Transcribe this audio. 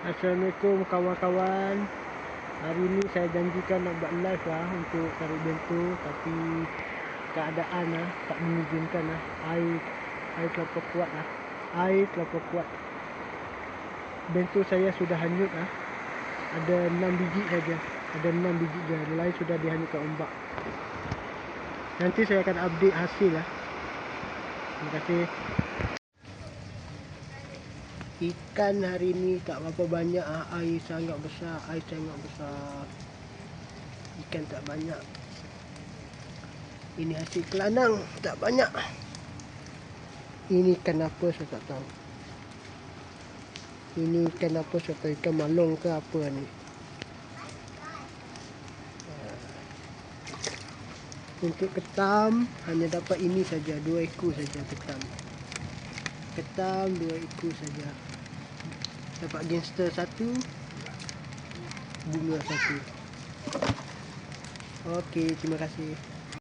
Assalamualaikum kawan-kawan. Hari ni saya janjikan nak buat live lah untuk tarik bento, tapi keadaan tak mengizinkan Air terlalu kuat Air terlalu kuat. Bento saya sudah hanyut Ada 6 biji saja. Yang lain sudah dihanyutkan ombak. Nanti saya akan update hasil Terima kasih. Ikan hari ni tak berapa banyak Air sangat besar. Ikan tak banyak. Ini hasil kelanang, tak banyak. Ini ikan apa saya tak tahu. Ikan malong ke apa ni. Untuk ketam hanya dapat ini saja, 2 ekor saja ketam. 2 ekor saja. Dapat gangster 1, bunga 1. Okey, terima kasih.